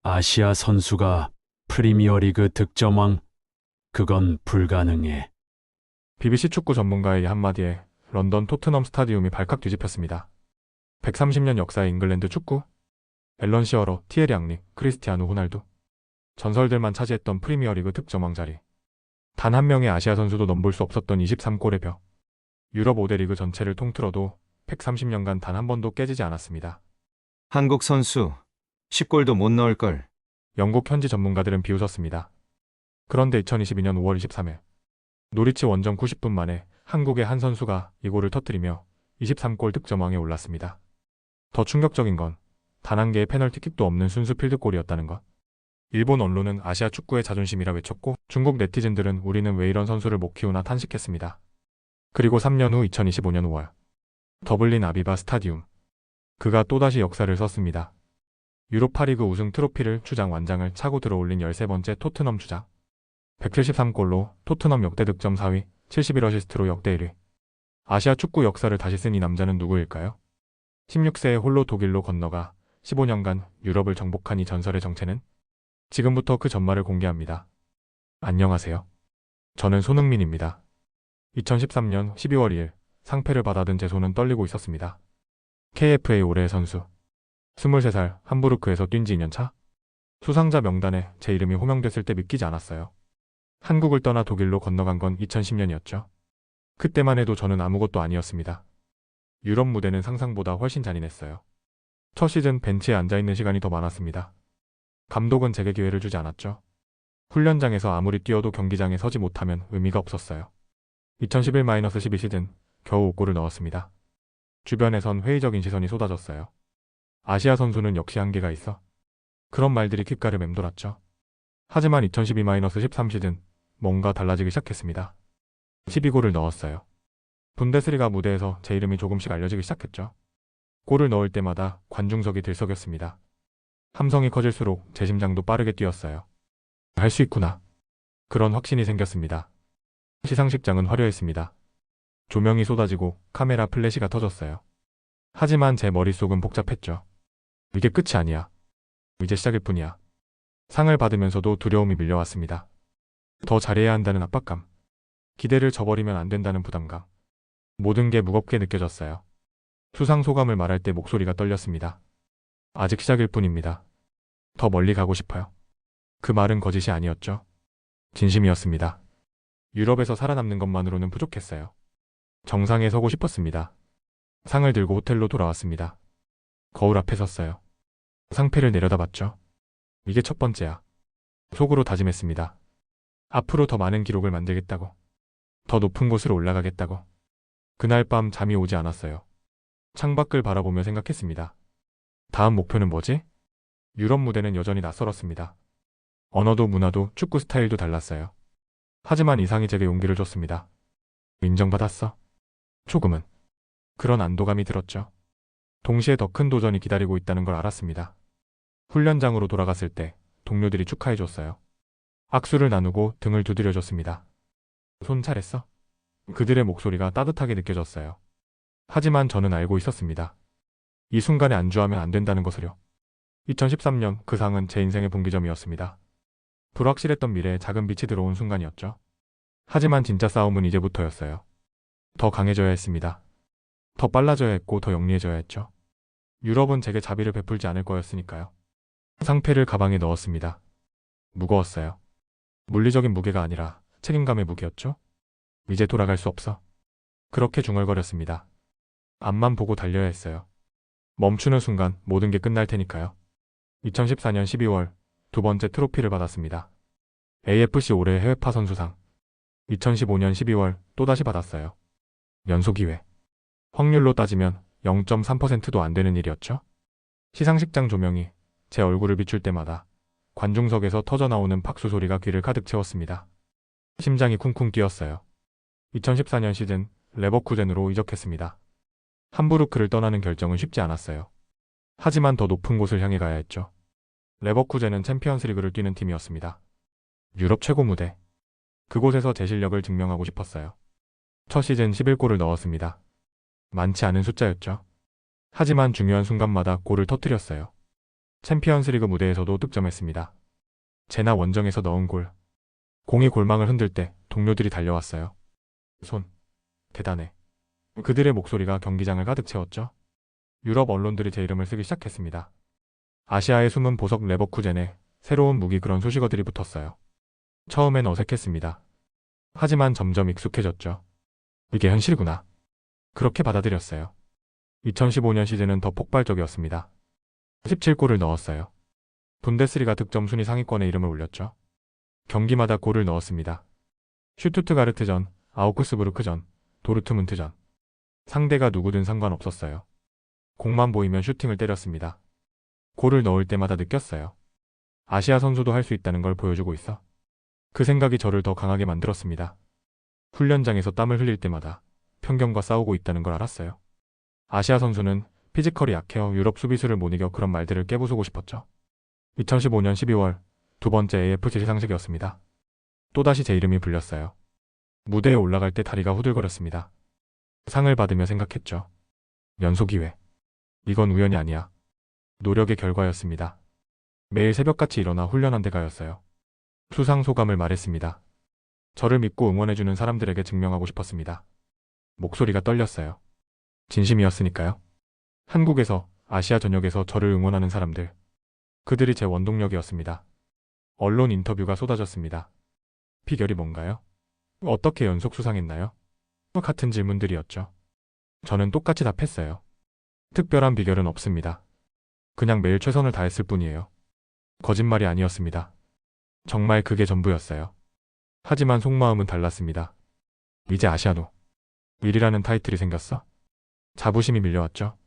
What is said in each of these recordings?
아시아 선수가 프리미어리그 득점왕, 그건 불가능해. BBC 축구 전문가의 한마디에 런던 토트넘 스타디움이 발칵 뒤집혔습니다. 130년 역사의 잉글랜드 축구, 앨런 시어러, 티에리 앙리, 크리스티아누 호날두, 전설들만 차지했던 프리미어리그 득점왕 자리. 단 한 명의 아시아 선수도 넘볼 수 없었던 23골의 벽. 유럽 5대 리그 전체를 통틀어도 130년간 단 한 번도 깨지지 않았습니다. 한국 선수 10골도 못 넣을 걸. 영국 현지 전문가들은 비웃었습니다. 그런데 2022년 5월 23일 노리치 원정 90분 만에 한국의 한 선수가 이 골을 터뜨리며 23골 득점왕에 올랐습니다. 더 충격적인 건 단 한 개의 페널티킥도 없는 순수 필드골이었다는 것. 일본 언론은 아시아 축구의 자존심이라 외쳤고 중국 네티즌들은 우리는 왜 이런 선수를 못 키우나 탄식했습니다. 그리고 3년 후 2025년 5월 더블린 아비바 스타디움. 그가 또다시 역사를 썼습니다. 유로파리그 우승 트로피를 주장 완장을 차고 들어올린 13번째 토트넘 주장. 173골로 토트넘 역대 득점 4위, 71어시스트로 역대 1위. 아시아 축구 역사를 다시 쓴 이 남자는 누구일까요? 16세에 홀로 독일로 건너가 15년간 유럽을 정복한 이 전설의 정체는? 지금부터 그 전말을 공개합니다. 안녕하세요. 저는 손흥민입니다. 2013년 12월 2일 상패를 받아든 제 손은 떨리고 있었습니다. KFA 올해의 선수. 23살 함부르크에서 뛴 지 2년 차? 수상자 명단에 제 이름이 호명됐을 때 믿기지 않았어요. 한국을 떠나 독일로 건너간 건 2010년이었죠. 그때만 해도 저는 아무것도 아니었습니다. 유럽 무대는 상상보다 훨씬 잔인했어요. 첫 시즌 벤치에 앉아있는 시간이 더 많았습니다. 감독은 제게 기회를 주지 않았죠. 훈련장에서 아무리 뛰어도 경기장에 서지 못하면 의미가 없었어요. 2011-12 시즌 겨우 5골을 넣었습니다. 주변에선 회의적인 시선이 쏟아졌어요. 아시아 선수는 역시 한계가 있어. 그런 말들이 귓가를 맴돌았죠. 하지만 2012-13 시즌 뭔가 달라지기 시작했습니다. 12골을 넣었어요. 분데스리가 무대에서 제 이름이 조금씩 알려지기 시작했죠. 골을 넣을 때마다 관중석이 들썩였습니다. 함성이 커질수록 제 심장도 빠르게 뛰었어요. 할 수 있구나. 그런 확신이 생겼습니다. 시상식장은 화려했습니다. 조명이 쏟아지고 카메라 플래시가 터졌어요. 하지만 제 머릿속은 복잡했죠. 이게 끝이 아니야. 이제 시작일 뿐이야. 상을 받으면서도 두려움이 밀려왔습니다. 더 잘해야 한다는 압박감. 기대를 저버리면 안 된다는 부담감. 모든 게 무겁게 느껴졌어요. 수상 소감을 말할 때 목소리가 떨렸습니다. 아직 시작일 뿐입니다. 더 멀리 가고 싶어요. 그 말은 거짓이 아니었죠. 진심이었습니다. 유럽에서 살아남는 것만으로는 부족했어요. 정상에 서고 싶었습니다. 상을 들고 호텔로 돌아왔습니다. 거울 앞에 섰어요. 상패를 내려다봤죠. 이게 첫 번째야. 속으로 다짐했습니다. 앞으로 더 많은 기록을 만들겠다고. 더 높은 곳으로 올라가겠다고. 그날 밤 잠이 오지 않았어요. 창밖을 바라보며 생각했습니다. 다음 목표는 뭐지? 유럽 무대는 여전히 낯설었습니다. 언어도 문화도 축구 스타일도 달랐어요. 하지만 이상이 제게 용기를 줬습니다. 인정받았어. 조금은. 그런 안도감이 들었죠. 동시에 더 큰 도전이 기다리고 있다는 걸 알았습니다. 훈련장으로 돌아갔을 때 동료들이 축하해줬어요. 악수를 나누고 등을 두드려줬습니다. 손 잘했어? 그들의 목소리가 따뜻하게 느껴졌어요. 하지만 저는 알고 있었습니다. 이 순간에 안주하면 안 된다는 것을요. 2013년 그 상은 제 인생의 분기점이었습니다. 불확실했던 미래에 작은 빛이 들어온 순간이었죠. 하지만 진짜 싸움은 이제부터였어요. 더 강해져야 했습니다. 더 빨라져야 했고 더 영리해져야 했죠. 유럽은 제게 자비를 베풀지 않을 거였으니까요. 상패를 가방에 넣었습니다. 무거웠어요. 물리적인 무게가 아니라 책임감의 무게였죠. 이제 돌아갈 수 없어. 그렇게 중얼거렸습니다. 앞만 보고 달려야 했어요. 멈추는 순간 모든 게 끝날 테니까요. 2014년 12월 두 번째 트로피를 받았습니다. AFC 올해 해외파 선수상. 2015년 12월 또다시 받았어요. 연속 2회. 확률로 따지면 0.3%도 안 되는 일이었죠. 시상식장 조명이 제 얼굴을 비출 때마다 관중석에서 터져나오는 박수 소리가 귀를 가득 채웠습니다. 심장이 쿵쿵 뛰었어요. 2014년 시즌 레버쿠젠으로 이적했습니다. 함부르크를 떠나는 결정은 쉽지 않았어요. 하지만 더 높은 곳을 향해 가야 했죠. 레버쿠젠은 챔피언스리그를 뛰는 팀이었습니다. 유럽 최고 무대. 그곳에서 제 실력을 증명하고 싶었어요. 첫 시즌 11골을 넣었습니다. 많지 않은 숫자였죠. 하지만 중요한 순간마다 골을 터뜨렸어요. 챔피언스리그 무대에서도 득점했습니다. 제나 원정에서 넣은 골. 공이 골망을 흔들 때 동료들이 달려왔어요. 손, 대단해. 그들의 목소리가 경기장을 가득 채웠죠. 유럽 언론들이 제 이름을 쓰기 시작했습니다. 아시아의 숨은 보석 레버쿠젠에 새로운 무기 그런 수식어들이 붙었어요. 처음엔 어색했습니다. 하지만 점점 익숙해졌죠. 이게 현실이구나. 그렇게 받아들였어요. 2015년 시즌은 더 폭발적이었습니다. 17골을 넣었어요. 분데스리가 득점 순위 상위권에 이름을 올렸죠. 경기마다 골을 넣었습니다. 슈투트가르트전, 아우크스부르크전, 도르트문트전. 상대가 누구든 상관없었어요. 공만 보이면 슈팅을 때렸습니다. 골을 넣을 때마다 느꼈어요. 아시아 선수도 할 수 있다는 걸 보여주고 있어. 그 생각이 저를 더 강하게 만들었습니다. 훈련장에서 땀을 흘릴 때마다 편견과 싸우고 있다는 걸 알았어요. 아시아 선수는 피지컬이 약해요. 유럽 수비수를 못 이겨 그런 말들을 깨부수고 싶었죠. 2015년 12월 두 번째 AFC 시상식이었습니다. 또다시 제 이름이 불렸어요. 무대에 올라갈 때 다리가 후들거렸습니다. 상을 받으며 생각했죠. 연속 기회. 이건 우연이 아니야. 노력의 결과였습니다. 매일 새벽같이 일어나 훈련한 데 가였어요. 수상 소감을 말했습니다. 저를 믿고 응원해주는 사람들에게 증명하고 싶었습니다. 목소리가 떨렸어요. 진심이었으니까요. 한국에서, 아시아 전역에서 저를 응원하는 사람들. 그들이 제 원동력이었습니다. 언론 인터뷰가 쏟아졌습니다. 비결이 뭔가요? 어떻게 연속 수상했나요? 같은 질문들이었죠. 저는 똑같이 답했어요. 특별한 비결은 없습니다. 그냥 매일 최선을 다했을 뿐이에요. 거짓말이 아니었습니다. 정말 그게 전부였어요. 하지만 속마음은 달랐습니다. 이제 아시아노 1위라는 타이틀이 생겼어? 자부심이 밀려왔죠.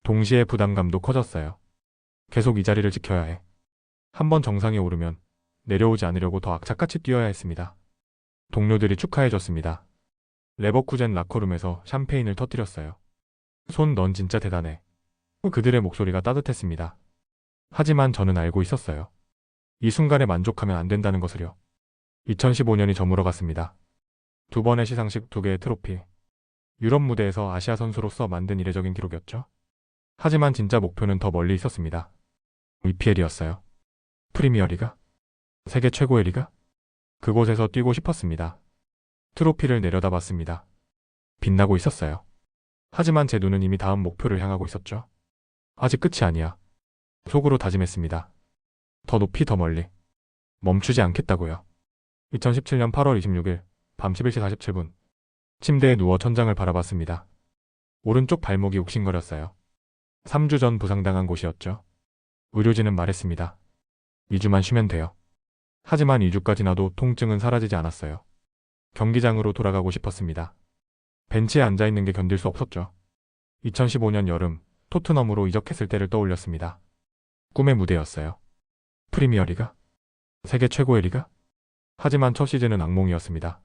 동시에 부담감도 커졌어요. 계속 이 자리를 지켜야 해. 한번 정상에 오르면 내려오지 않으려고 더 악착같이 뛰어야 했습니다. 동료들이 축하해줬습니다. 레버쿠젠 라커룸에서 샴페인을 터뜨렸어요. 손, 넌 진짜 대단해. 그들의 목소리가 따뜻했습니다. 하지만 저는 알고 있었어요. 이 순간에 만족하면 안 된다는 것을요. 2015년이 저물어 갔습니다. 두 번의 시상식, 두 개의 트로피. 유럽 무대에서 아시아 선수로서 만든 이례적인 기록이었죠. 하지만 진짜 목표는 더 멀리 있었습니다. EPL이었어요. 프리미어리가? 세계 최고의 리가? 그곳에서 뛰고 싶었습니다. 트로피를 내려다봤습니다. 빛나고 있었어요. 하지만 제 눈은 이미 다음 목표를 향하고 있었죠. 아직 끝이 아니야. 속으로 다짐했습니다. 더 높이, 더 멀리. 멈추지 않겠다고요. 2017년 8월 26일 밤 11시 47분. 침대에 누워 천장을 바라봤습니다. 오른쪽 발목이 욱신거렸어요. 3주 전 부상당한 곳이었죠. 의료진은 말했습니다. 2주만 쉬면 돼요. 하지만 2주가 지나도 통증은 사라지지 않았어요. 경기장으로 돌아가고 싶었습니다. 벤치에 앉아있는 게 견딜 수 없었죠. 2015년 여름 토트넘으로 이적했을 때를 떠올렸습니다. 꿈의 무대였어요. 프리미어리가? 세계 최고의 리가? 하지만 첫 시즌은 악몽이었습니다.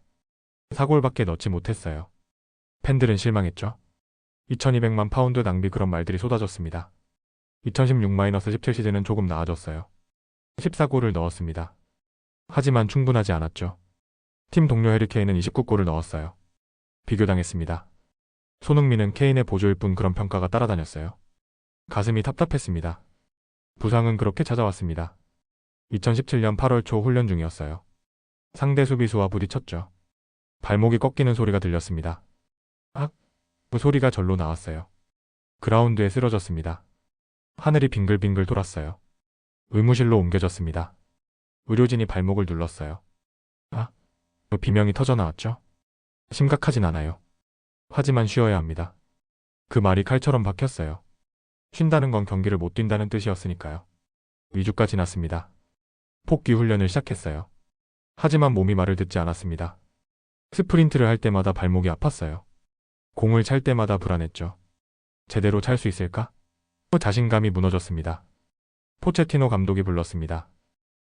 4골밖에 넣지 못했어요. 팬들은 실망했죠. 2200만 파운드 낭비, 그런 말들이 쏟아졌습니다. 2016-17 시즌은 조금 나아졌어요. 14골을 넣었습니다. 하지만 충분하지 않았죠. 팀 동료 해리케인은 29골을 넣었어요. 비교당했습니다. 손흥민은 케인의 보조일 뿐, 그런 평가가 따라다녔어요. 가슴이 답답했습니다. 부상은 그렇게 찾아왔습니다. 2017년 8월 초 훈련 중이었어요. 상대 수비수와 부딪혔죠. 발목이 꺾이는 소리가 들렸습니다. 악! 그 소리가 절로 나왔어요. 그라운드에 쓰러졌습니다. 하늘이 빙글빙글 돌았어요. 의무실로 옮겨졌습니다. 의료진이 발목을 눌렀어요. 그 비명이 터져나왔죠. 심각하진 않아요. 하지만 쉬어야 합니다. 그 말이 칼처럼 박혔어요. 쉰다는 건 경기를 못 뛴다는 뜻이었으니까요. 2주가 지났습니다. 복귀 훈련을 시작했어요. 하지만 몸이 말을 듣지 않았습니다. 스프린트를 할 때마다 발목이 아팠어요. 공을 찰 때마다 불안했죠. 제대로 찰 수 있을까? 자신감이 무너졌습니다. 포체티노 감독이 불렀습니다.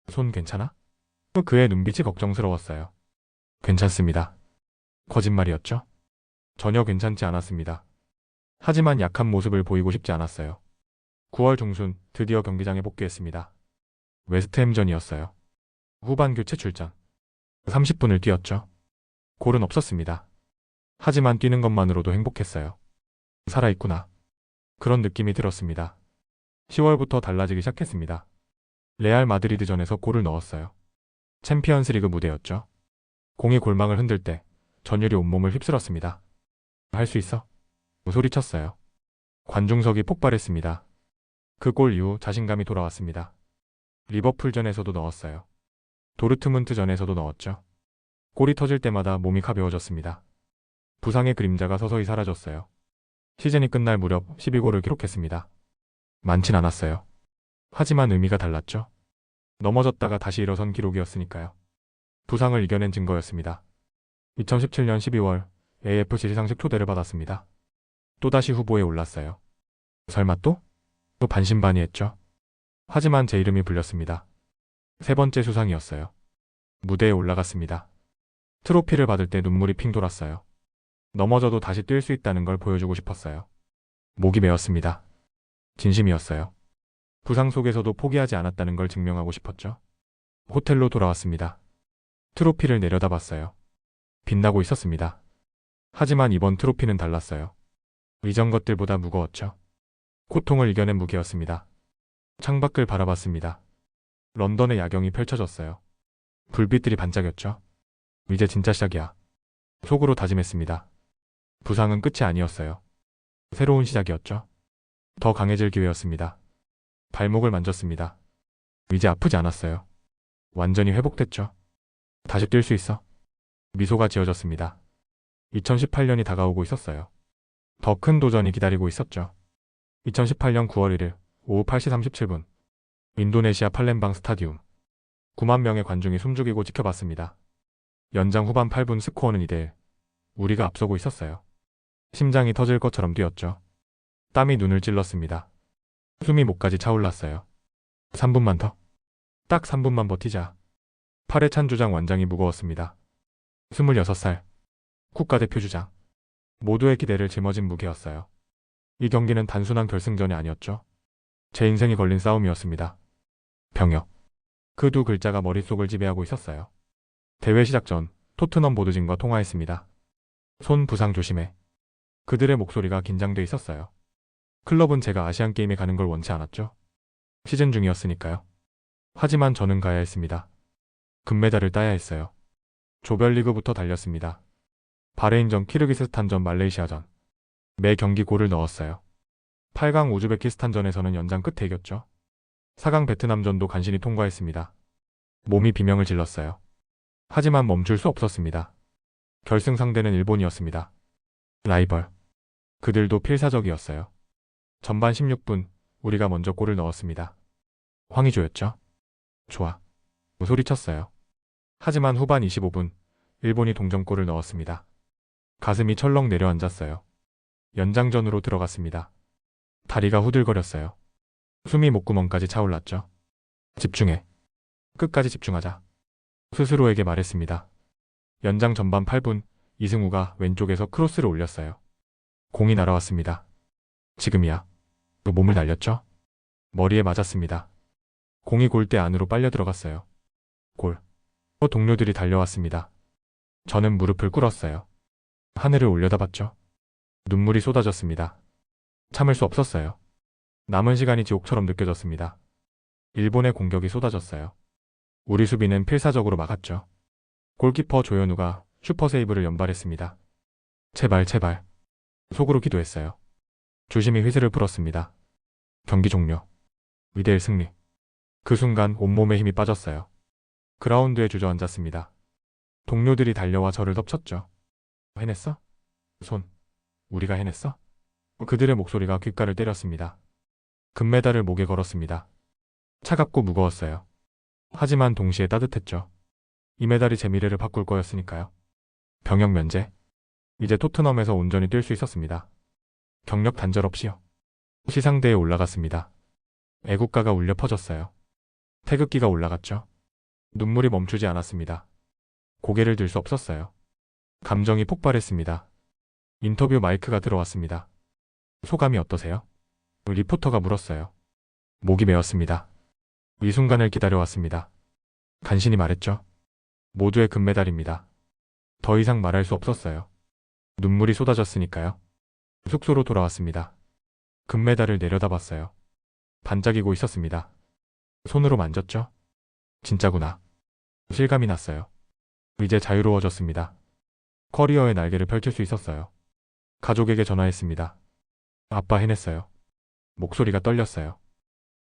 손 괜찮아? 그의 눈빛이 걱정스러웠어요. 괜찮습니다. 거짓말이었죠? 전혀 괜찮지 않았습니다. 하지만 약한 모습을 보이고 싶지 않았어요. 9월 중순 드디어 경기장에 복귀했습니다. 웨스트햄전이었어요. 후반 교체 출장. 30분을 뛰었죠. 골은 없었습니다. 하지만 뛰는 것만으로도 행복했어요. 살아있구나. 그런 느낌이 들었습니다. 10월부터 달라지기 시작했습니다. 레알 마드리드전에서 골을 넣었어요. 챔피언스리그 무대였죠. 공이 골망을 흔들 때 전율이 온몸을 휩쓸었습니다. 할 수 있어? 소리쳤어요. 관중석이 폭발했습니다. 그 골 이후 자신감이 돌아왔습니다. 리버풀전에서도 넣었어요. 도르트문트전에서도 넣었죠. 골이 터질 때마다 몸이 가벼워졌습니다. 부상의 그림자가 서서히 사라졌어요. 시즌이 끝날 무렵 12골을 기록했습니다. 많진 않았어요. 하지만 의미가 달랐죠. 넘어졌다가 다시 일어선 기록이었으니까요. 부상을 이겨낸 증거였습니다. 2017년 12월 AFC 시상식 초대를 받았습니다. 또다시 후보에 올랐어요. 설마 또? 또 반신반의했죠. 하지만 제 이름이 불렸습니다. 세 번째 수상이었어요. 무대에 올라갔습니다. 트로피를 받을 때 눈물이 핑 돌았어요. 넘어져도 다시 뛸 수 있다는 걸 보여주고 싶었어요. 목이 메었습니다. 진심이었어요. 부상 속에서도 포기하지 않았다는 걸 증명하고 싶었죠. 호텔로 돌아왔습니다. 트로피를 내려다봤어요. 빛나고 있었습니다. 하지만 이번 트로피는 달랐어요. 이전 것들보다 무거웠죠. 고통을 이겨낸 무게였습니다. 창밖을 바라봤습니다. 런던의 야경이 펼쳐졌어요. 불빛들이 반짝였죠. 이제 진짜 시작이야. 속으로 다짐했습니다. 부상은 끝이 아니었어요. 새로운 시작이었죠. 더 강해질 기회였습니다. 발목을 만졌습니다. 이제 아프지 않았어요. 완전히 회복됐죠. 다시 뛸 수 있어. 미소가 지어졌습니다. 2018년이 다가오고 있었어요. 더 큰 도전이 기다리고 있었죠. 2018년 9월 1일 오후 8시 37분 인도네시아 팔렘방 스타디움 9만 명의 관중이 숨죽이고 지켜봤습니다. 연장 후반 8분 스코어는 2대1. 우리가 앞서고 있었어요. 심장이 터질 것처럼 뛰었죠. 땀이 눈을 찔렀습니다. 숨이 목까지 차올랐어요. 3분만 더. 딱 3분만 버티자. 팔에 찬 주장 완장이 무거웠습니다. 26살. 국가대표 주장. 모두의 기대를 짊어진 무게였어요. 이 경기는 단순한 결승전이 아니었죠. 제 인생이 걸린 싸움이었습니다. 병역. 그 두 글자가 머릿속을 지배하고 있었어요. 대회 시작 전 토트넘 보드진과 통화했습니다. 손 부상 조심해. 그들의 목소리가 긴장돼 있었어요. 클럽은 제가 아시안게임에 가는 걸 원치 않았죠. 시즌 중이었으니까요. 하지만 저는 가야 했습니다. 금메달을 따야 했어요. 조별리그부터 달렸습니다. 바레인전, 키르기스스탄전, 말레이시아전. 매 경기 골을 넣었어요. 8강 우즈베키스탄전에서는 연장 끝에 이겼죠. 4강 베트남전도 간신히 통과했습니다. 몸이 비명을 질렀어요. 하지만 멈출 수 없었습니다. 결승 상대는 일본이었습니다. 라이벌. 그들도 필사적이었어요. 전반 16분 우리가 먼저 골을 넣었습니다. 황의조였죠. 좋아. 소리쳤어요. 하지만 후반 25분 일본이 동점골을 넣었습니다. 가슴이 철렁 내려앉았어요. 연장전으로 들어갔습니다. 다리가 후들거렸어요. 숨이 목구멍까지 차올랐죠. 집중해. 끝까지 집중하자. 스스로에게 말했습니다. 연장 전반 8분 이승우가 왼쪽에서 크로스를 올렸어요. 공이 날아왔습니다. 지금이야. 몸을 날렸죠? 머리에 맞았습니다. 공이 골대 안으로 빨려 들어갔어요. 골. 동료들이 달려왔습니다. 저는 무릎을 꿇었어요. 하늘을 올려다봤죠. 눈물이 쏟아졌습니다. 참을 수 없었어요. 남은 시간이 지옥처럼 느껴졌습니다. 일본의 공격이 쏟아졌어요. 우리 수비는 필사적으로 막았죠. 골키퍼 조현우가 슈퍼세이브를 연발했습니다. 제발 제발. 속으로 기도했어요. 주심이 휘슬을 불었습니다. 경기 종료. 2대1 승리. 그 순간 온몸에 힘이 빠졌어요. 그라운드에 주저앉았습니다. 동료들이 달려와 저를 덮쳤죠. 해냈어? 손. 우리가 해냈어? 그들의 목소리가 귓가를 때렸습니다. 금메달을 목에 걸었습니다. 차갑고 무거웠어요. 하지만 동시에 따뜻했죠. 이 메달이 제 미래를 바꿀 거였으니까요. 병역 면제. 이제 토트넘에서 온전히 뛸 수 있었습니다. 경력 단절 없이요. 시상대에 올라갔습니다. 애국가가 울려 퍼졌어요. 태극기가 올라갔죠. 눈물이 멈추지 않았습니다. 고개를 들 수 없었어요. 감정이 폭발했습니다. 인터뷰 마이크가 들어왔습니다. 소감이 어떠세요? 리포터가 물었어요. 목이 메었습니다. 이 순간을 기다려왔습니다. 간신히 말했죠. 모두의 금메달입니다. 더 이상 말할 수 없었어요. 눈물이 쏟아졌으니까요. 숙소로 돌아왔습니다. 금메달을 내려다봤어요. 반짝이고 있었습니다. 손으로 만졌죠? 진짜구나. 실감이 났어요. 이제 자유로워졌습니다. 커리어의 날개를 펼칠 수 있었어요. 가족에게 전화했습니다. 아빠 해냈어요. 목소리가 떨렸어요.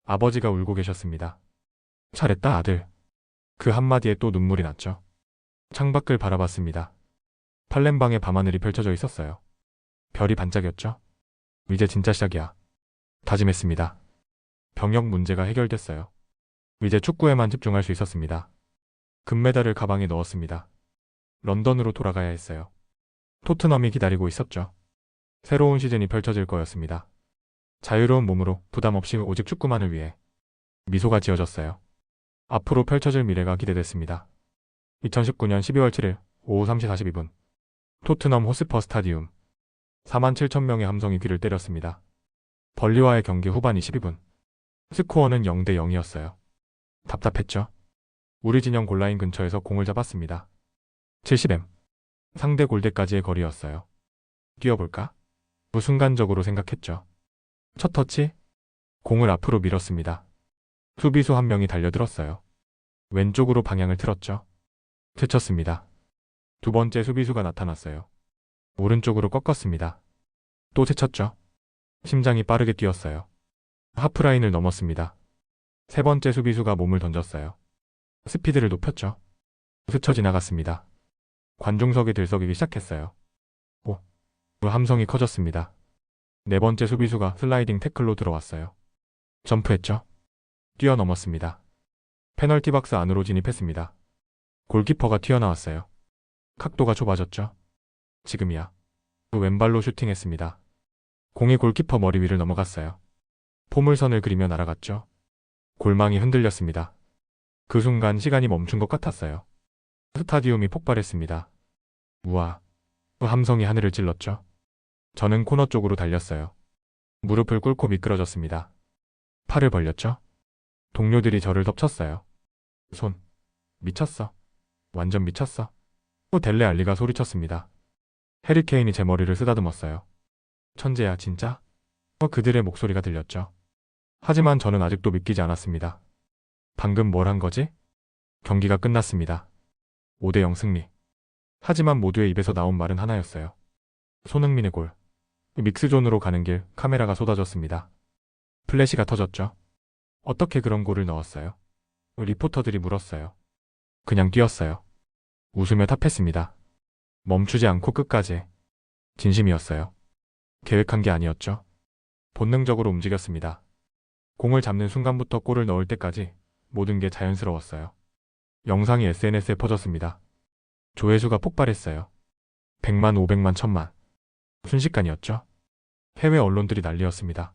아버지가 울고 계셨습니다. 잘했다 아들. 그 한마디에 또 눈물이 났죠. 창밖을 바라봤습니다. 팔렘방에 밤하늘이 펼쳐져 있었어요. 별이 반짝였죠. 이제 진짜 시작이야. 다짐했습니다. 병역 문제가 해결됐어요. 이제 축구에만 집중할 수 있었습니다. 금메달을 가방에 넣었습니다. 런던으로 돌아가야 했어요. 토트넘이 기다리고 있었죠. 새로운 시즌이 펼쳐질 거였습니다. 자유로운 몸으로 부담 없이 오직 축구만을 위해 미소가 지어졌어요. 앞으로 펼쳐질 미래가 기대됐습니다. 2019년 12월 7일 오후 3시 42분 토트넘 호스퍼 스타디움 47,000명의 함성이 귀를 때렸습니다. 벌리와의 경기 후반 22분 스코어는 0대 0이었어요. 답답했죠? 우리 진영 골라인 근처에서 공을 잡았습니다. 70m 상대 골대까지의 거리였어요. 뛰어볼까? 순간적으로 생각했죠. 첫 터치 공을 앞으로 밀었습니다. 수비수 한 명이 달려들었어요. 왼쪽으로 방향을 틀었죠. 스쳤습니다. 두 번째 수비수가 나타났어요. 오른쪽으로 꺾었습니다. 또 스쳤죠. 심장이 빠르게 뛰었어요. 하프라인을 넘었습니다. 세 번째 수비수가 몸을 던졌어요. 스피드를 높였죠. 스쳐 지나갔습니다. 관중석에 들썩이기 시작했어요. 오, 함성이 커졌습니다. 네 번째 수비수가 슬라이딩 태클로 들어왔어요. 점프했죠. 뛰어넘었습니다. 페널티 박스 안으로 진입했습니다. 골키퍼가 튀어나왔어요. 각도가 좁아졌죠. 지금이야. 왼발로 슈팅했습니다. 공이 골키퍼 머리 위를 넘어갔어요. 포물선을 그리며 날아갔죠. 골망이 흔들렸습니다. 그 순간 시간이 멈춘 것 같았어요. 스타디움이 폭발했습니다. 우와, 함성이 하늘을 찔렀죠. 저는 코너 쪽으로 달렸어요. 무릎을 꿇고 미끄러졌습니다. 팔을 벌렸죠. 동료들이 저를 덮쳤어요. 손, 미쳤어. 완전 미쳤어. 또 델레 알리가 소리쳤습니다. 해리케인이 제 머리를 쓰다듬었어요. 천재야, 진짜? 그들의 목소리가 들렸죠. 하지만 저는 아직도 믿기지 않았습니다. 방금 뭘 한 거지? 경기가 끝났습니다. 5대 0 승리. 하지만 모두의 입에서 나온 말은 하나였어요. 손흥민의 골. 믹스존으로 가는 길 카메라가 쏟아졌습니다. 플래시가 터졌죠. 어떻게 그런 골을 넣었어요? 리포터들이 물었어요. 그냥 뛰었어요. 웃으며 답했습니다. 멈추지 않고 끝까지. 진심이었어요. 계획한 게 아니었죠. 본능적으로 움직였습니다. 공을 잡는 순간부터 골을 넣을 때까지 모든 게 자연스러웠어요. 영상이 SNS에 퍼졌습니다. 조회수가 폭발했어요. 100만, 500만, 1000만. 순식간이었죠. 해외 언론들이 난리였습니다.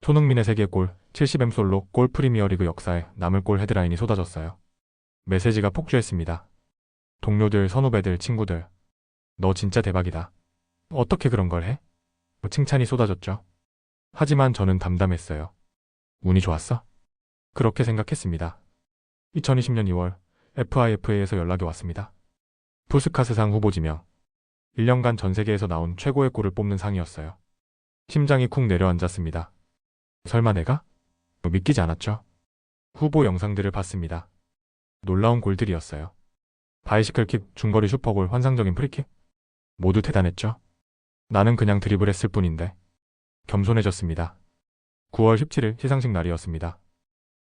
손흥민의 세계골, 70M 솔로 골 프리미어리그 역사에 남을 골 헤드라인이 쏟아졌어요. 메시지가 폭주했습니다. 동료들, 선후배들, 친구들. 너 진짜 대박이다. 어떻게 그런 걸 해? 칭찬이 쏟아졌죠. 하지만 저는 담담했어요. 운이 좋았어? 그렇게 생각했습니다. 2020년 2월 FIFA에서 연락이 왔습니다. 푸스카스상 후보 지명. 1년간 전 세계에서 나온 최고의 골을 뽑는 상이었어요. 심장이 쿵 내려앉았습니다. 설마 내가? 믿기지 않았죠. 후보 영상들을 봤습니다. 놀라운 골들이었어요. 바이시클킥, 중거리 슈퍼골, 환상적인 프리킥. 모두 대단했죠. 나는 그냥 드리블했을 뿐인데. 겸손해졌습니다. 9월 17일 시상식 날이었습니다.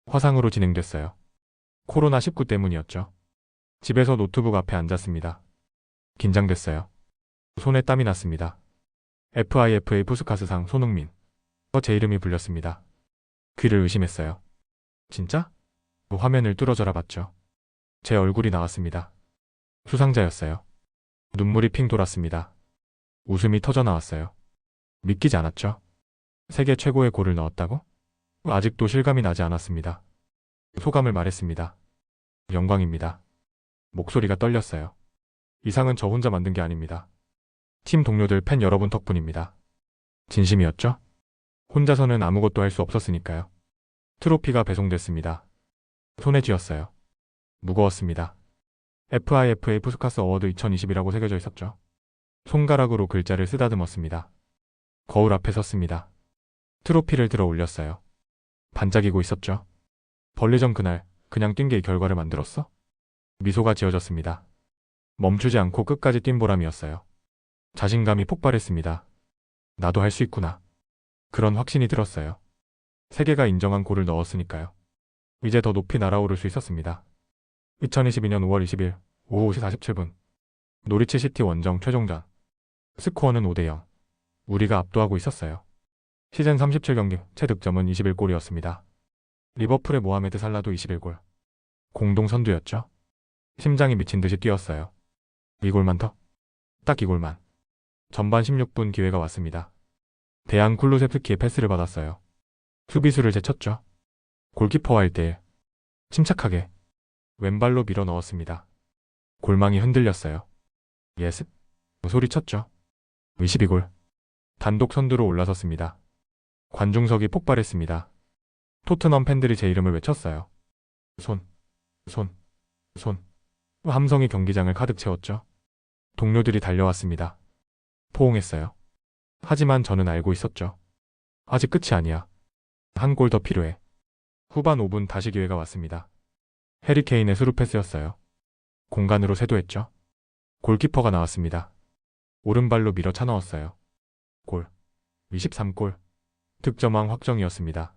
화상으로 진행됐어요. 코로나19 때문이었죠. 집에서 노트북 앞에 앉았습니다. 긴장됐어요. 손에 땀이 났습니다. FIFA 푸스카스상 손흥민. 제 이름이 불렸습니다. 귀를 의심했어요. 진짜? 화면을 뚫어져라 봤죠. 제 얼굴이 나왔습니다. 수상자였어요. 눈물이 핑 돌았습니다. 웃음이 터져 나왔어요. 믿기지 않았죠. 세계 최고의 골을 넣었다고? 아직도 실감이 나지 않았습니다. 소감을 말했습니다. 영광입니다. 목소리가 떨렸어요. 이 상은 저 혼자 만든 게 아닙니다. 팀 동료들, 팬 여러분 덕분입니다. 진심이었죠? 혼자서는 아무것도 할 수 없었으니까요. 트로피가 배송됐습니다. 손에 쥐었어요. 무거웠습니다. FIFA 푸스카스 어워드 2020이라고 새겨져 있었죠. 손가락으로 글자를 쓰다듬었습니다. 거울 앞에 섰습니다. 트로피를 들어 올렸어요. 반짝이고 있었죠. 벌리전 그날 그냥 뛴 게 이 결과를 만들었어? 미소가 지어졌습니다. 멈추지 않고 끝까지 뛴 보람이었어요. 자신감이 폭발했습니다. 나도 할 수 있구나. 그런 확신이 들었어요. 세계가 인정한 골을 넣었으니까요. 이제 더 높이 날아오를 수 있었습니다. 2022년 5월 20일 오후 5시 47분 노리치 시티 원정 최종전. 스코어는 5대0. 우리가 압도하고 있었어요. 시즌 37경기 최득점은 21골이었습니다. 리버풀의 모하메드 살라도 21골. 공동 선두였죠. 심장이 미친 듯이 뛰었어요. 이 골만 더? 딱 이 골만. 전반 16분 기회가 왔습니다. 대안 쿨루세프키의 패스를 받았어요. 수비수를 제쳤죠. 골키퍼와 1대1. 침착하게 왼발로 밀어 넣었습니다. 골망이 흔들렸어요. 예스? 소리쳤죠. 22골. 단독 선두로 올라섰습니다. 관중석이 폭발했습니다. 토트넘 팬들이 제 이름을 외쳤어요. 손, 손, 손. 함성이 경기장을 가득 채웠죠. 동료들이 달려왔습니다. 포옹했어요. 하지만 저는 알고 있었죠. 아직 끝이 아니야. 한 골 더 필요해. 후반 5분 다시 기회가 왔습니다. 해리 케인의 스루 패스였어요. 공간으로 쇄도했죠. 골키퍼가 나왔습니다. 오른발로 밀어 차 넣었어요. 골. 23골. 득점왕 확정이었습니다.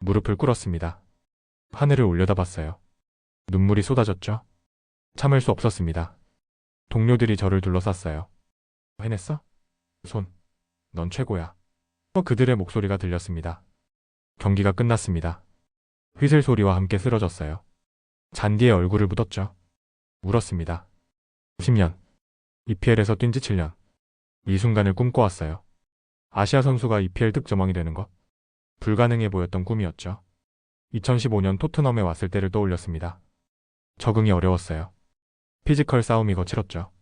무릎을 꿇었습니다. 하늘을 올려다봤어요. 눈물이 쏟아졌죠. 참을 수 없었습니다. 동료들이 저를 둘러쌌어요. 해냈어? 손. 넌 최고야. 그들의 목소리가 들렸습니다. 경기가 끝났습니다. 휘슬 소리와 함께 쓰러졌어요. 잔디에 얼굴을 묻었죠. 울었습니다. 10년. EPL에서 뛴 지 7년. 이 순간을 꿈꿔왔어요. 아시아 선수가 EPL 득점왕이 되는 것. 불가능해 보였던 꿈이었죠. 2015년 토트넘에 왔을 때를 떠올렸습니다. 적응이 어려웠어요. 피지컬 싸움이 거칠었죠.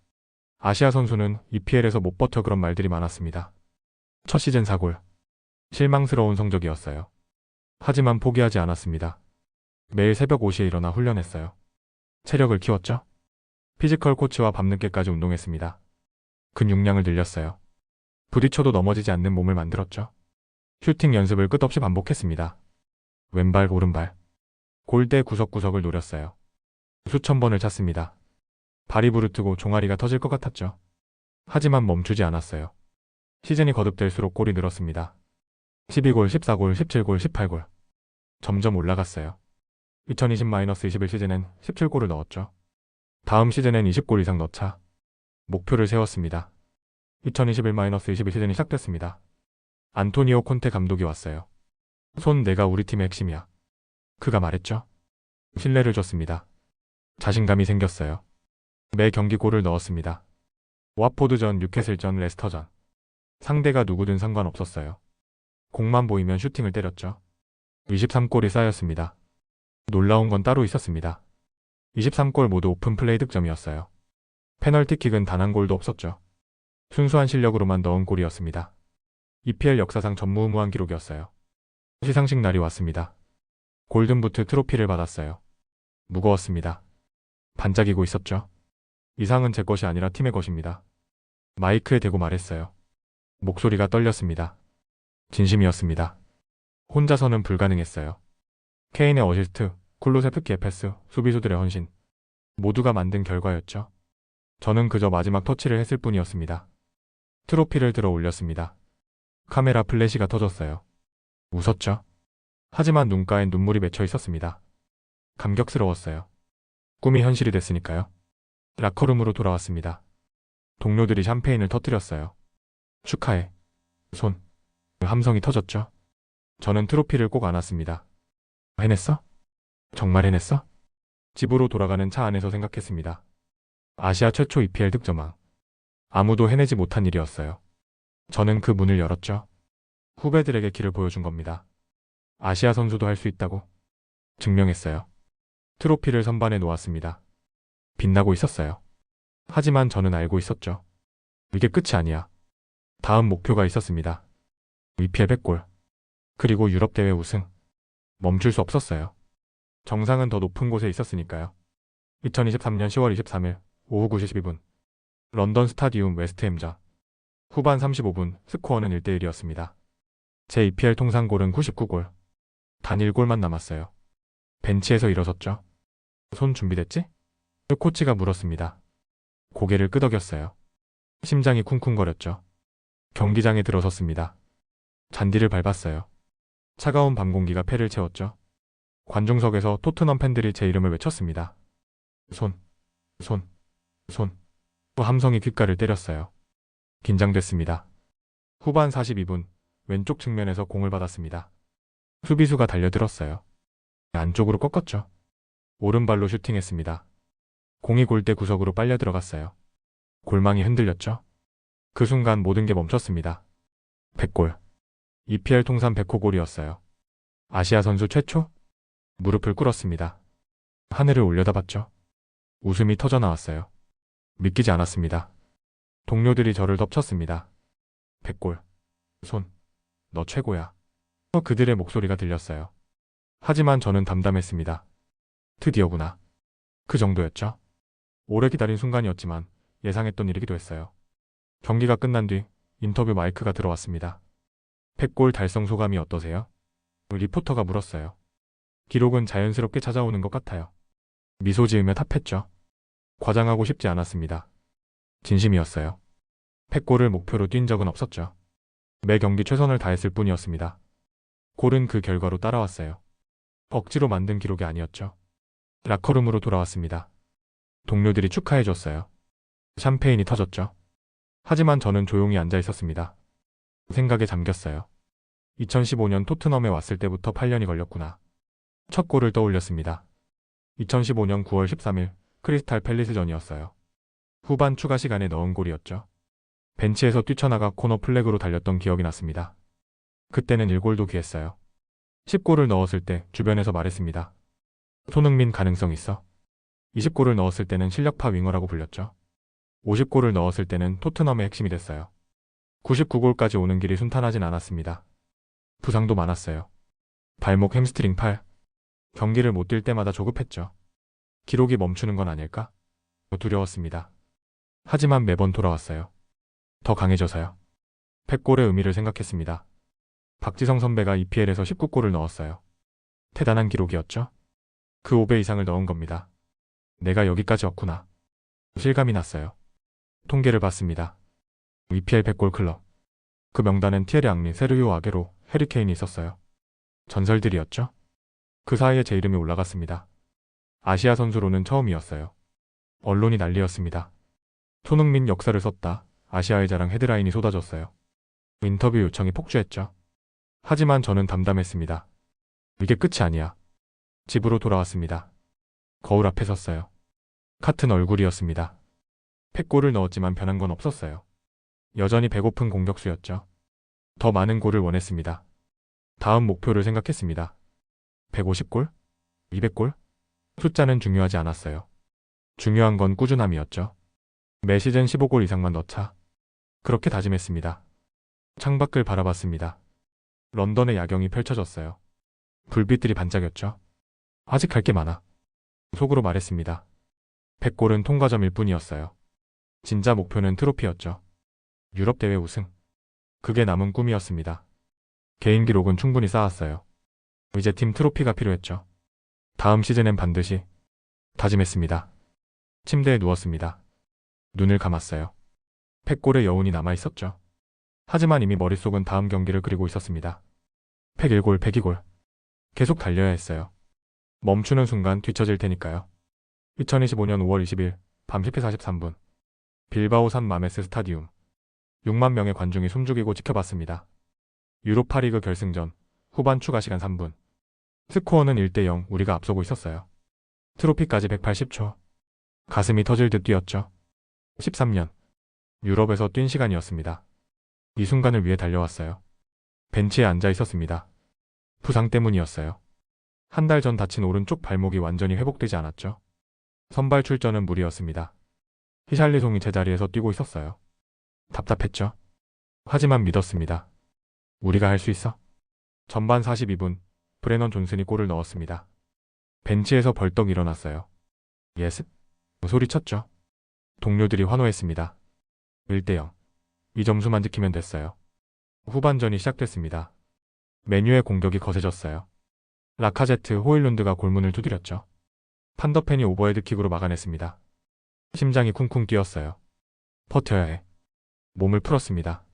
아시아 선수는 EPL에서 못 버텨 그런 말들이 많았습니다. 첫 시즌 4골. 실망스러운 성적이었어요. 하지만 포기하지 않았습니다. 매일 새벽 5시에 일어나 훈련했어요. 체력을 키웠죠. 피지컬 코치와 밤늦게까지 운동했습니다. 근육량을 늘렸어요. 부딪혀도 넘어지지 않는 몸을 만들었죠. 슈팅 연습을 끝없이 반복했습니다. 왼발, 오른발. 골대 구석구석을 노렸어요. 수천 번을 찼습니다. 발이 부르트고 종아리가 터질 것 같았죠. 하지만 멈추지 않았어요. 시즌이 거듭될수록 골이 늘었습니다. 12골, 14골, 17골, 18골. 점점 올라갔어요. 2020-21 시즌엔 17골을 넣었죠. 다음 시즌엔 20골 이상 넣자. 목표를 세웠습니다. 2021-22 시즌이 시작됐습니다. 안토니오 콘테 감독이 왔어요. 손, 내가 우리 팀의 핵심이야. 그가 말했죠. 신뢰를 줬습니다. 자신감이 생겼어요. 매 경기 골을 넣었습니다. 와포드전, 뉴캐슬전, 레스터전. 상대가 누구든 상관없었어요. 공만 보이면 슈팅을 때렸죠. 23골이 쌓였습니다. 놀라운 건 따로 있었습니다. 23골 모두 오픈 플레이 득점이었어요. 페널티킥은 단 한 골도 없었죠. 순수한 실력으로만 넣은 골이었습니다. EPL 역사상 전무후무한 기록이었어요. 시상식 날이 왔습니다. 골든부트 트로피를 받았어요. 무거웠습니다. 반짝이고 있었죠. 이 상은 제 것이 아니라 팀의 것입니다. 마이크에 대고 말했어요. 목소리가 떨렸습니다. 진심이었습니다. 혼자서는 불가능했어요. 케인의 어시스트, 쿨루세프키의 패스, 수비수들의 헌신. 모두가 만든 결과였죠. 저는 그저 마지막 터치를 했을 뿐이었습니다. 트로피를 들어 올렸습니다. 카메라 플래시가 터졌어요. 웃었죠. 하지만 눈가엔 눈물이 맺혀 있었습니다. 감격스러웠어요. 꿈이 현실이 됐으니까요. 라커룸으로 돌아왔습니다. 동료들이 샴페인을 터뜨렸어요. 축하해. 손. 함성이 터졌죠. 저는 트로피를 꼭 안았습니다. 해냈어? 정말 해냈어? 집으로 돌아가는 차 안에서 생각했습니다. 아시아 최초 EPL 득점왕. 아무도 해내지 못한 일이었어요. 저는 그 문을 열었죠. 후배들에게 길을 보여준 겁니다. 아시아 선수도 할 수 있다고 증명했어요. 트로피를 선반에 놓았습니다. 빛나고 있었어요. 하지만 저는 알고 있었죠. 이게 끝이 아니야. 다음 목표가 있었습니다. EPL 100골. 그리고 유럽 대회 우승. 멈출 수 없었어요. 정상은 더 높은 곳에 있었으니까요. 2023년 10월 23일 오후 9시 12분. 런던 스타디움 웨스트햄전. 후반 35분 스코어는 1대1이었습니다. 제 EPL 통산골은 99골. 단 1골만 남았어요. 벤치에서 일어섰죠. 손 준비됐지? 코치가 물었습니다. 고개를 끄덕였어요. 심장이 쿵쿵거렸죠. 경기장에 들어섰습니다. 잔디를 밟았어요. 차가운 밤 공기가 폐를 채웠죠. 관중석에서 토트넘 팬들이 제 이름을 외쳤습니다. 손, 손, 손. 함성이 귓가를 때렸어요. 긴장됐습니다. 후반 42분, 왼쪽 측면에서 공을 받았습니다. 수비수가 달려들었어요. 안쪽으로 꺾었죠. 오른발로 슈팅했습니다. 공이 골대 구석으로 빨려 들어갔어요. 골망이 흔들렸죠. 그 순간 모든 게 멈췄습니다. 100골. EPL 통산 100호 골이었어요. 아시아 선수 최초? 무릎을 꿇었습니다. 하늘을 올려다봤죠. 웃음이 터져 나왔어요. 믿기지 않았습니다. 동료들이 저를 덮쳤습니다. 100골. 손. 너 최고야. 그들의 목소리가 들렸어요. 하지만 저는 담담했습니다. 드디어구나. 그 정도였죠. 오래 기다린 순간이었지만 예상했던 일이기도 했어요. 경기가 끝난 뒤 인터뷰 마이크가 들어왔습니다. 100골 달성 소감이 어떠세요? 리포터가 물었어요. 기록은 자연스럽게 찾아오는 것 같아요. 미소 지으며 답했죠. 과장하고 싶지 않았습니다. 진심이었어요. 100골을 목표로 뛴 적은 없었죠. 매 경기 최선을 다했을 뿐이었습니다. 골은 그 결과로 따라왔어요. 억지로 만든 기록이 아니었죠. 라커룸으로 돌아왔습니다. 동료들이 축하해줬어요. 샴페인이 터졌죠. 하지만 저는 조용히 앉아 있었습니다. 생각에 잠겼어요. 2015년 토트넘에 왔을 때부터 8년이 걸렸구나. 첫 골을 떠올렸습니다. 2015년 9월 13일 크리스탈 팰리스전이었어요. 후반 추가 시간에 넣은 골이었죠. 벤치에서 뛰쳐나가 코너 플렉으로 달렸던 기억이 났습니다. 그때는 1골도 귀했어요. 10골을 넣었을 때 주변에서 말했습니다. 손흥민 가능성 있어. 20골을 넣었을 때는 실력파 윙어라고 불렸죠. 50골을 넣었을 때는 토트넘의 핵심이 됐어요. 99골까지 오는 길이 순탄하진 않았습니다. 부상도 많았어요. 발목 햄스트링 팔. 경기를 못 뛸 때마다 조급했죠. 기록이 멈추는 건 아닐까? 두려웠습니다. 하지만 매번 돌아왔어요. 더 강해져서요. 100골의 의미를 생각했습니다. 박지성 선배가 EPL에서 19골을 넣었어요. 대단한 기록이었죠? 그 5배 이상을 넣은 겁니다. 내가 여기까지 왔구나. 실감이 났어요. 통계를 봤습니다. EPL 100골 클럽. 그 명단엔 티에리 앙리, 세르히오 아게로, 해리 케인이 있었어요. 전설들이었죠? 그 사이에 제 이름이 올라갔습니다. 아시아 선수로는 처음이었어요. 언론이 난리였습니다. 손흥민 역사를 썼다. 아시아의 자랑 헤드라인이 쏟아졌어요. 인터뷰 요청이 폭주했죠. 하지만 저는 담담했습니다. 이게 끝이 아니야. 집으로 돌아왔습니다. 거울 앞에 섰어요. 같은 얼굴이었습니다. 100골을 넣었지만 변한 건 없었어요. 여전히 배고픈 공격수였죠. 더 많은 골을 원했습니다. 다음 목표를 생각했습니다. 150골? 200골? 숫자는 중요하지 않았어요. 중요한 건 꾸준함이었죠. 매 시즌 15골 이상만 넣자. 그렇게 다짐했습니다. 창밖을 바라봤습니다. 런던의 야경이 펼쳐졌어요. 불빛들이 반짝였죠. 아직 할 게 많아. 속으로 말했습니다. 100골은 통과점일 뿐이었어요. 진짜 목표는 트로피였죠. 유럽 대회 우승. 그게 남은 꿈이었습니다. 개인 기록은 충분히 쌓았어요. 이제 팀 트로피가 필요했죠. 다음 시즌엔 반드시 다짐했습니다. 침대에 누웠습니다. 눈을 감았어요. 100골의 여운이 남아있었죠. 하지만 이미 머릿속은 다음 경기를 그리고 있었습니다. 101골, 102골. 계속 달려야 했어요. 멈추는 순간 뒤처질 테니까요. 2025년 5월 20일 밤 10시 43분. 빌바오 산 마메스 스타디움. 6만 명의 관중이 숨죽이고 지켜봤습니다. 유로파리그 결승전 후반 추가 시간 3분. 스코어는 1대0 우리가 앞서고 있었어요. 트로피까지 180초. 가슴이 터질 듯 뛰었죠. 13년. 유럽에서 뛴 시간이었습니다. 이 순간을 위해 달려왔어요. 벤치에 앉아 있었습니다. 부상 때문이었어요. 한 달 전 다친 오른쪽 발목이 완전히 회복되지 않았죠. 선발 출전은 무리였습니다. 히샬리송이 제자리에서 뛰고 있었어요. 답답했죠. 하지만 믿었습니다. 우리가 할 수 있어. 전반 42분 브레넌 존슨이 골을 넣었습니다. 벤치에서 벌떡 일어났어요. 예습? 소리쳤죠. 동료들이 환호했습니다. 1대0. 이 점수만 지키면 됐어요. 후반전이 시작됐습니다. 메뉴의 공격이 거세졌어요. 라카제트, 호일룬드가 골문을 두드렸죠. 판더펜이 오버헤드킥으로 막아냈습니다. 심장이 쿵쿵 뛰었어요. 버텨야 해. 몸을 풀었습니다.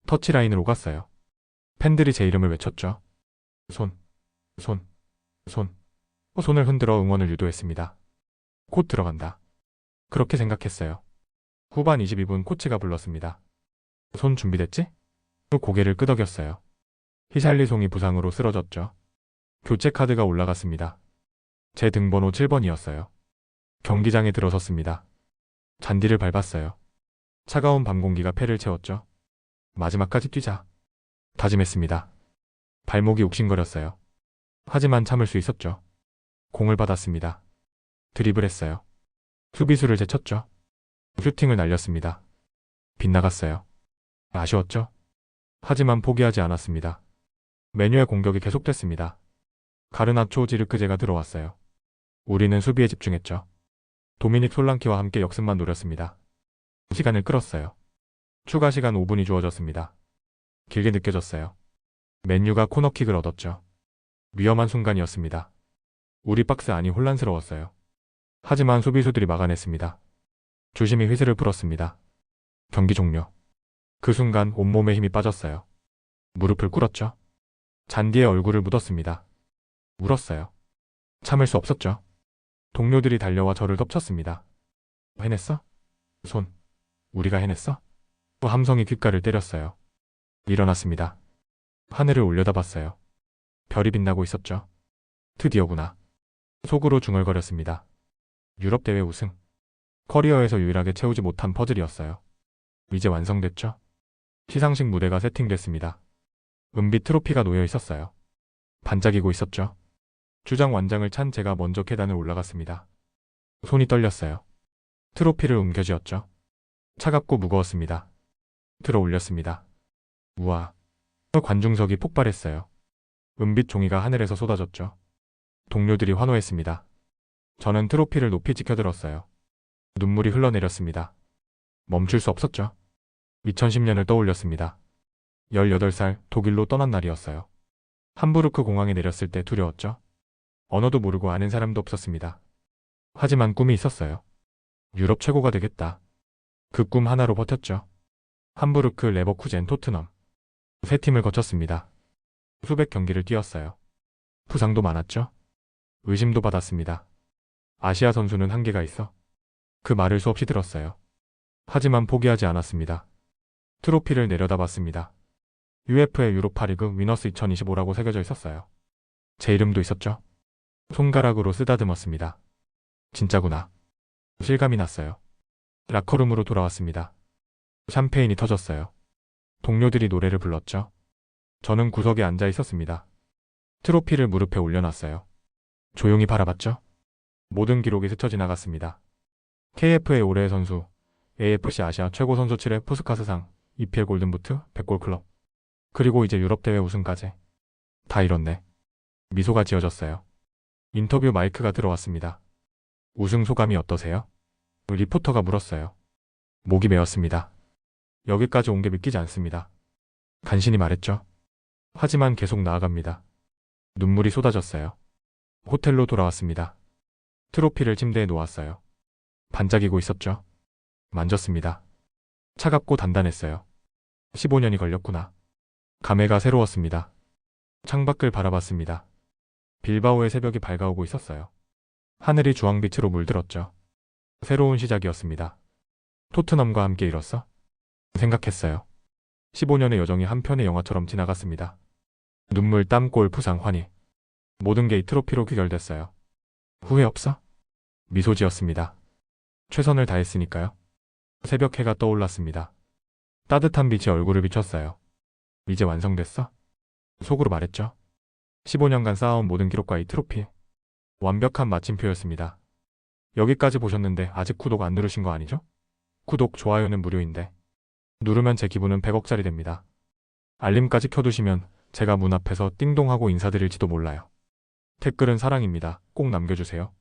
터치라인을 오갔어요. 팬들이 제 이름을 외쳤죠. 손, 손, 손. 손을 흔들어 응원을 유도했습니다. 곧 들어간다. 그렇게 생각했어요. 후반 22분 코치가 불렀습니다. 손 준비됐지? 고개를 끄덕였어요. 히샬리송이 부상으로 쓰러졌죠. 교체 카드가 올라갔습니다. 제 등번호 7번이었어요. 경기장에 들어섰습니다. 잔디를 밟았어요. 차가운 밤 공기가 폐를 채웠죠. 마지막까지 뛰자. 다짐했습니다. 발목이 욱신거렸어요. 하지만 참을 수 있었죠. 공을 받았습니다. 드리블했어요. 수비수를 제쳤죠. 슈팅을 날렸습니다. 빗나갔어요. 아쉬웠죠? 하지만 포기하지 않았습니다. 메뉴의 공격이 계속됐습니다. 가르나초 지르크제가 들어왔어요. 우리는 수비에 집중했죠. 도미닉 솔랑키와 함께 역습만 노렸습니다. 시간을 끌었어요. 추가 시간 5분이 주어졌습니다. 길게 느껴졌어요. 맨유가 코너킥을 얻었죠. 위험한 순간이었습니다. 우리 박스 안이 혼란스러웠어요. 하지만 수비수들이 막아냈습니다. 주심이 휘슬을 불었습니다. 경기 종료. 그 순간 온몸에 힘이 빠졌어요. 무릎을 꿇었죠. 잔디에 얼굴을 묻었습니다. 울었어요. 참을 수 없었죠. 동료들이 달려와 저를 덮쳤습니다. 해냈어? 손. 우리가 해냈어? 함성이 귓가를 때렸어요. 일어났습니다. 하늘을 올려다봤어요. 별이 빛나고 있었죠. 드디어구나. 속으로 중얼거렸습니다. 유럽 대회 우승. 커리어에서 유일하게 채우지 못한 퍼즐이었어요. 이제 완성됐죠? 시상식 무대가 세팅됐습니다. 은빛 트로피가 놓여 있었어요. 반짝이고 있었죠. 주장 완장을 찬 제가 먼저 계단을 올라갔습니다. 손이 떨렸어요. 트로피를 옮겨쥐었죠. 차갑고 무거웠습니다. 들어 올렸습니다. 우와. 관중석이 폭발했어요. 은빛 종이가 하늘에서 쏟아졌죠. 동료들이 환호했습니다. 저는 트로피를 높이 지켜들었어요. 눈물이 흘러내렸습니다. 멈출 수 없었죠. 2010년을 떠올렸습니다. 18살 독일로 떠난 날이었어요. 함부르크 공항에 내렸을 때 두려웠죠. 언어도 모르고 아는 사람도 없었습니다. 하지만 꿈이 있었어요. 유럽 최고가 되겠다. 그 꿈 하나로 버텼죠. 함부르크, 레버쿠젠, 토트넘. 세 팀을 거쳤습니다. 수백 경기를 뛰었어요. 부상도 많았죠. 의심도 받았습니다. 아시아 선수는 한계가 있어. 그 말을 수없이 들었어요. 하지만 포기하지 않았습니다. 트로피를 내려다봤습니다. UEFA의 유로파리그 위너스 2025라고 새겨져 있었어요. 제 이름도 있었죠. 손가락으로 쓰다듬었습니다. 진짜구나. 실감이 났어요. 라커룸으로 돌아왔습니다. 샴페인이 터졌어요. 동료들이 노래를 불렀죠. 저는 구석에 앉아 있었습니다. 트로피를 무릎에 올려놨어요. 조용히 바라봤죠. 모든 기록이 스쳐 지나갔습니다. KFA 올해의 선수, AFC 아시아 최고 선수 7회 푸스카스상, EPL 골든부트, 100골 클럽. 그리고 이제 유럽 대회 우승까지. 다 이뤘네. 미소가 지어졌어요. 인터뷰 마이크가 들어왔습니다. 우승 소감이 어떠세요? 리포터가 물었어요. 목이 메었습니다. 여기까지 온 게 믿기지 않습니다. 간신히 말했죠. 하지만 계속 나아갑니다. 눈물이 쏟아졌어요. 호텔로 돌아왔습니다. 트로피를 침대에 놓았어요. 반짝이고 있었죠. 만졌습니다. 차갑고 단단했어요. 15년이 걸렸구나. 감회가 새로웠습니다. 창밖을 바라봤습니다. 빌바오의 새벽이 밝아오고 있었어요. 하늘이 주황빛으로 물들었죠. 새로운 시작이었습니다. 토트넘과 함께 일었어? 생각했어요. 15년의 여정이 한 편의 영화처럼 지나갔습니다. 눈물, 땀, 골, 부상, 환희. 모든 게 이 트로피로 귀결됐어요. 후회 없어? 미소 지었습니다. 최선을 다했으니까요. 새벽 해가 떠올랐습니다. 따뜻한 빛이 얼굴을 비췄어요. 이제 완성됐어? 속으로 말했죠. 15년간 쌓아온 모든 기록과 이 트로피. 완벽한 마침표였습니다. 여기까지 보셨는데 아직 구독 안 누르신 거 아니죠? 구독, 좋아요는 무료인데 누르면 제 기분은 100억짜리 됩니다. 알림까지 켜두시면 제가 문 앞에서 띵동하고 인사드릴지도 몰라요. 댓글은 사랑입니다. 꼭 남겨주세요.